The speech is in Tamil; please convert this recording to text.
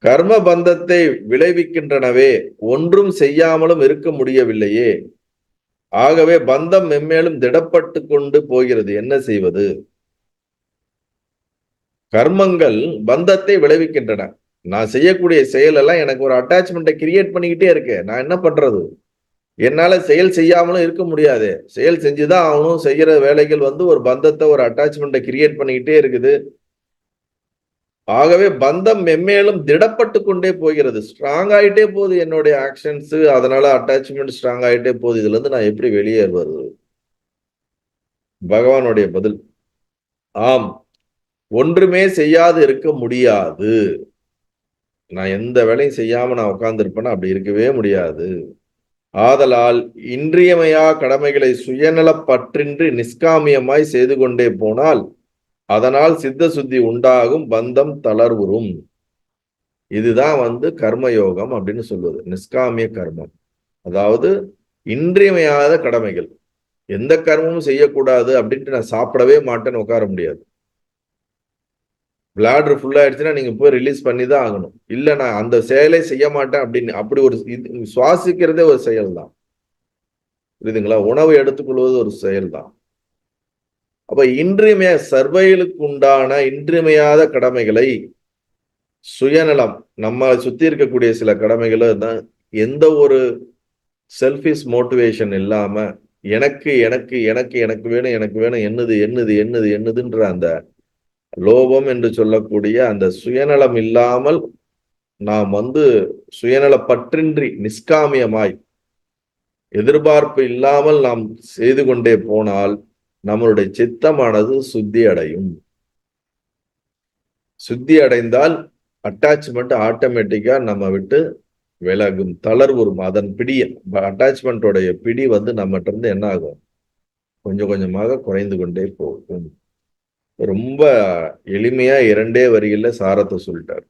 கர்ம பந்தத்தை விளைவிக்கின்றனவே, ஒன்றும் செய்யாமலும் இருக்க முடியவில்லையே. ஆகவே பந்தம் மென்மேலும் திடப்பட்டு கொண்டு போகிறது. என்ன செய்வது? கர்மங்கள் பந்தத்தை விளைவிக்கின்றன. நான் செய்யக்கூடிய செயல் எல்லாம் எனக்கு ஒரு அட்டாச்மெண்ட்டை கிரியேட் பண்ணிக்கிட்டே இருக்கு. நான் என்ன பண்றது? என்னால செயல் செய்யாமலும் இருக்க முடியாது. செயல் செஞ்சுதான் ஆகணும். செய்யற வேலைகள் ஒரு பந்தத்தை, ஒரு அட்டாச்மெண்ட்டை கிரியேட் பண்ணிக்கிட்டே இருக்குது. ஆகவே பந்தம் மென்மேலும் திடப்பட்டு கொண்டே போகிறது. ஸ்ட்ராங் ஆயிட்டே போகுது என்னுடைய ஆக்ஷன்ஸ். அதனால அட்டாச்மெண்ட் ஸ்ட்ராங் ஆயிட்டே போகுது. இதுல இருந்து நான் எப்படி வெளியே வருவது? பகவானுடைய பதில், ஆம், ஒன்றுமே செய்யாது இருக்க முடியாது. நான் எந்த வேலையும் செய்யாம நான் உட்கார்ந்து இருப்பேன்னா அப்படி இருக்கவே முடியாது. ஆதலால் இன்றியமையா கடமைகளை சுயநலப்பற்றின்றி நிஷ்காமியமாய் செய்து கொண்டே போனால் அதனால் சித்த சுத்தி உண்டாகும், பந்தம் தளர்வுறும். இதுதான் கர்மயோகம் அப்படின்னு சொல்வது. நிஷ்காமிய கர்மம், அதாவது இன்றியமையாத கடமைகள். எந்த கர்மமும் செய்யக்கூடாது அப்படின்ட்டு நான் சாப்பிடவே மாட்டேன்னு உட்கார முடியாது. பிளாடர் ஃபுல் ஆயிடுச்சுன்னா நீங்க போய் ரிலீஸ் பண்ணி தான் ஆகணும். இல்ல நான் அந்த செயலை செய்ய மாட்டேன் அப்படின்னு அப்படி ஒரு சுவாசிக்கிறதே ஒரு செயல் தான். புரியுதுங்களா? உணவு எடுத்துக்கொள்வது ஒரு செயல் தான். அப்ப இன்றியமைய சர்வைகளுக்கு உண்டான இன்றியமையாத கடமைகளை சுயநலம், நம்ம சுத்தி இருக்கக்கூடிய சில கடமைகளை தான் எந்த ஒரு செல்ஃபிஷ் மோட்டிவேஷன் இல்லாம எனக்கு எனக்கு எனக்கு எனக்கு வேணும், எனக்கு வேணும், என்னது என்னது என்னது என்னதுன்ற அந்த லோபம் என்று சொல்லக்கூடிய அந்த சுயநலம் இல்லாமல் நாம் சுயநலப்பற்றின்றி நிஷ்காமியமாய் எதிர்பார்ப்பு இல்லாமல் நாம் செய்து கொண்டே போனால் நம்மளுடைய சித்தமானது சுத்தி அடையும். சுத்தி அடைந்தால் அட்டாச்மெண்ட் ஆட்டோமேட்டிக்கா நம்ம விட்டு விலகும், தளர்வுறும். அதன் பிடி, அட்டாச்மெண்டோடைய பிடி நம்மகிட்ட இருந்து என்ன ஆகும்? கொஞ்சம் கொஞ்சமாக குறைந்து கொண்டே போகும். ரொம்ப எளிமையா 2 வரிகள்ல சாரத்தை சொல்லிட்டார்.